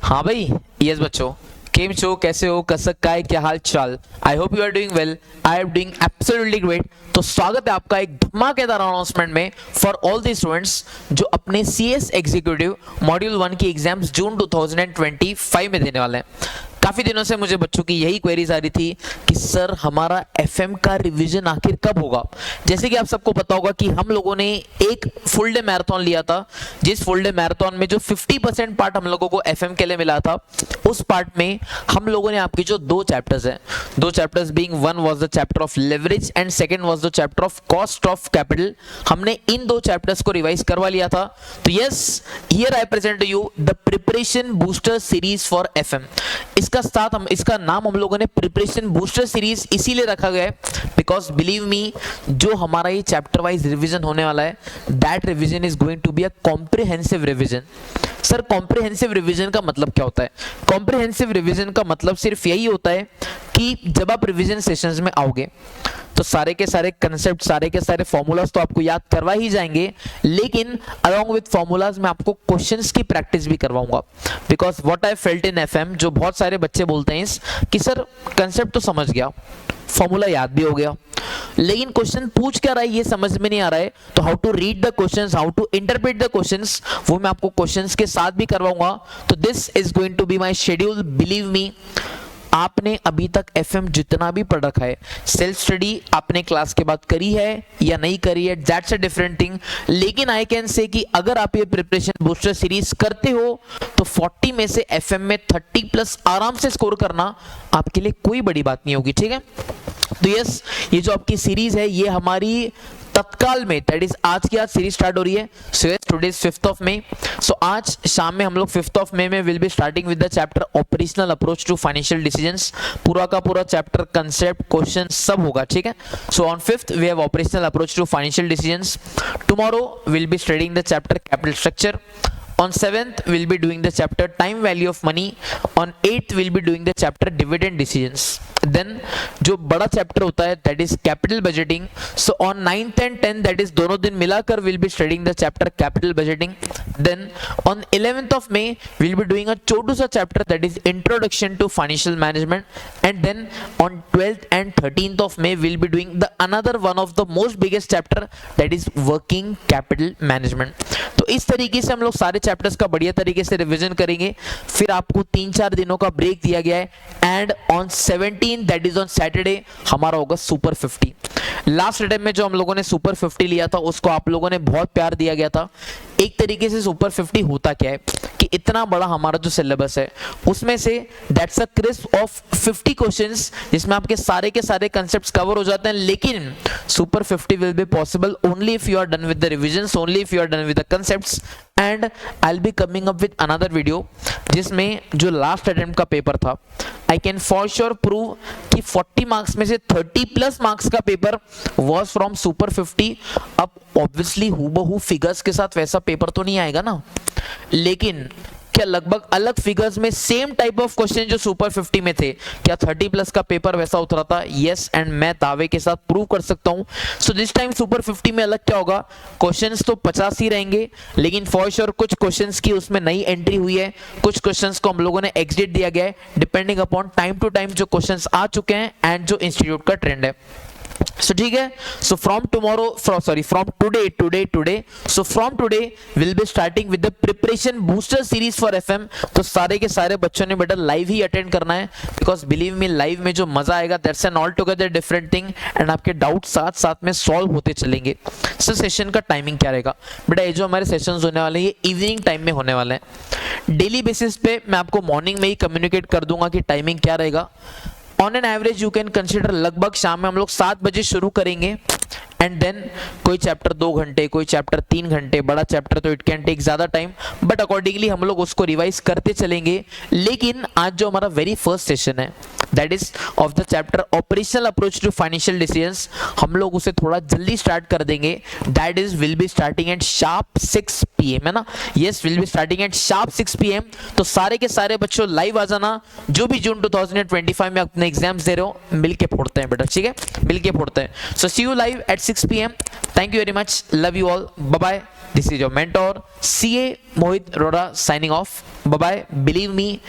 हाँ भाई, यस बच्चों, केम छो, कैसे हो, कसक का है, क्या हाल चाल। I hope you are doing well. I am doing absolutely great. तो स्वागत है आपका एक धमाकेदार अनाउंसमेंट में फॉर ऑल द स्टूडेंट्स जो अपने CS एग्जीक्यूटिव मॉड्यूल 1 की एग्जाम्स जून 2025 में देने वाले हैं। काफी दिनों से मुझे बच्चों की यही क्वेरीज आ रही थी कि सर हमारा FM का रिवीजन आखिर कब होगा। जैसे कि आप सबको पता होगा कि हम लोगों ने एक फुल डे मैराथन लिया था, जिस फुल डे मैराथन में जो 50% पार्ट हम लोगों को FM के लिए मिला था, उस पार्ट में हम लोगों ने आपकी जो दो चैप्टर्स हैं, दो chapters being one was the chapter of leverage and second was the chapter of cost of capital, हमने इन दो चैप्टर्स को रिवाइज करवा लिया था। तो yes, here I present to you the preparation booster series for FM। इसका नाम हम लोगों ने प्रिपरेशन बूस्टर सीरीज इसीलिए रखा गया है बिकॉज बिलीव मी, जो हमारा ये चैप्टर वाइज रिवीजन होने वाला है, that revision is going to be a comprehensive revision. Sir comprehensive revision का मतलब क्या होता है? कॉम्प्रिहेंसिव रिवीजन का मतलब सिर्फ यही होता है कि जब आप रिवीजन सेशंस में आओगे तो सारे के सारे कंसेप्ट, सारे के सारे फॉर्मूलाज तो आपको याद करवा ही जाएंगे, लेकिन अलॉन्ग विद फॉर्मूलाज में आपको क्वेश्चंस की प्रैक्टिस भी करवाऊंगा। Because what I felt in FM, जो बहुत सारे बच्चे बोलते हैं कि सर कंसेप्ट तो समझ गया, फॉर्मूला याद भी हो गया, लेकिन क्वेश्चन पूछ क्या रहा है ये समझ में नहीं आ रहा है। तो how to read the questions, how to interpret the questions, वो मैं आपको क्वेश्चंस के साथ भी करवाऊंगा। तो this is going to be my schedule. Believe me, आपने अभी तक FM जितना भी पढ़ रखा है, सेल्फ स्टडी आपने क्लास के बाद करी है या नहीं करी है, दैट्स अ डिफरेंट थिंग, लेकिन आई कैन से कि अगर आप ये प्रिपरेशन बूस्टर सीरीज करते हो तो 40 में से FM में 30+ आराम से स्कोर करना आपके लिए कोई बड़ी बात नहीं होगी। ठीक है, तो यस, ये जो आपकी सीरीज है ये हमारी तत्काल में, दैट इज आज की आज सीरीज स्टार्ट हो रही है। So yes, today is 5th of May. So आज शाम में हम लोग 5th ऑफ मई में will be starting with the chapter operational approach to financial decisions. पूरा का पूरा चैप्टर, कंसेप्ट, क्वेश्चन सब होगा। ठीक है, so on 5th we have operational approach to financial decisions. Tomorrow will be studying the chapter capital structure. On 7th, we'll be doing the chapter time value of money. On 8th, we'll be doing the chapter dividend decisions. Then जो बड़ा chapter होता है that is capital budgeting. So on 9th and 10th, that is दोनों दिन मिलाकर we'll be studying the chapter capital budgeting. Then on 11th of May, we'll be doing a छोटू सा chapter that is introduction to financial management. And then on 12th and 13th of May, we'll be doing the another one of the most biggest chapter that is working capital management. तो इस तरीके से हम लोग सारे chapters का बढ़िया तरीके से रिवीजन करेंगे। फिर आपको 3-4 दिनों का ब्रेक दिया गया है and on 17 that is on Saturday हमारा होगा सुपर 50। लास्ट अटेम्प्ट में जो हम लोगों ने सुपर 50 लिया था उसको आप लोगों ने बहुत प्यार दिया गया था। एक तरीके से सुपर 50 होता क्या है कि इतना बड़ा हमारा जो सिलेबस है उसमें से that's a crisp of 50 questions जिसमें आपके सारे के सारे कंसेप्ट्स कवर हो जाते हैं। लेकिन super 50 will be possible only if you are done with the revisions, only if you are done with the concepts. And I will be coming up with another video जिसमें जो last attempt का paper था, I can for sure prove कि 40 marks में से 30+ marks का paper was from super 50। अब obviously हूबहू फिगर्स के साथ वैसा पेपर तो नहीं आएगा ना, लेकिन क्या लगभग अलग फिगर्स में सेम टाइप ऑफ क्वेश्चन जो सुपर 50 में थे, क्या 30+ का पेपर वैसा उतरा था? यस, एंड मैं दावे के साथ प्रूव कर सकता हूं। सो दिस टाइम सुपर 50 में अलग क्या होगा, क्वेश्चंस तो 50 ही रहेंगे, लेकिन फॉर श्योर कुछ क्वेश्चंस की उसमें नई एंट्री हुई है, कुछ क्वेश्चंस को हम लोगों ने एग्जिट दिया गया है depending upon time to time जो क्वेश्चंस आ चुके हैं एंड जो इंस्टीट्यूट का ट्रेंड है। So ठीक है, so from today we'll be starting with the preparation booster series for FM। तो सारे के सारे बच्चों ने बेटा लाइव ही अटेंड करना है because believe me, लाइव में जो मजा आएगा that's an altogether different thing and आपके डाउट साथ साथ में सॉल्व होते चलेंगे। सो सेशन का टाइमिंग क्या रहेगा बेटा? ये जो हमारे सेशंस होने वाले हैं ये इवनिंग टाइम में होने वाले हैं। डेली बेसिस पे मैं आपको मॉर्निंग में ही कम्युनिकेट कर दूंगा कि टाइमिंग क्या रहेगा। On an average you can consider लगभग शाम में हम लोग 7 बजे शुरू करेंगे एंड देन कोई चैप्टर 2 घंटे, कोई चैप्टर 3 घंटे, बड़ा चैप्टर तो इट कैन टेक ज्यादा टाइम, बट अकॉर्डिंगली हम लोग उसको रिवाइज करते चलेंगे। लेकिन आज जो हमारा वेरी फर्स्ट सेशन है that is of the chapter operational approach to financial decisions, हम लोग उसे थोड़ा जल्दी स्टार्ट कर देंगे। That is will be starting at sharp 6 PM, है ना? Yes, will be starting at sharp 6 PM। तो सारे के सारे बच्चों लाइव आ जाना, जो भी जून 2025 में अपने एग्जाम्स दे रहे हो, मिलके फोड़ते हैं बेटा। ठीक है, मिलके फोड़ते हैं। So see you live at 6 PM। Thank you very much. Love you all. Bye bye. This is your mentor, CA Mohit Rora, signing off. Bye. Believe me,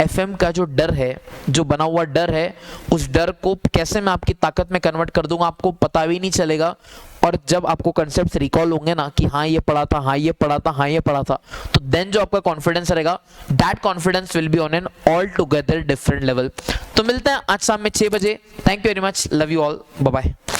FM का जो डर है, जो बना हुआ डर है, उस डर को कैसे मैं आपकी ताकत में कन्वर्ट कर दूंगा आपको पता भी नहीं चलेगा। और जब आपको कॉन्सेप्ट्स रिकॉल होंगे ना कि हाँ ये पढ़ा था, हाँ ये पढ़ा था, हाँ ये पढ़ा था, तो देन जो आपका कॉन्फिडेंस रहेगा, that confidence will be on an all together different level. तो मिलते हैं आज शाम में 6 बजे। Thank you very much, love you all, bye bye.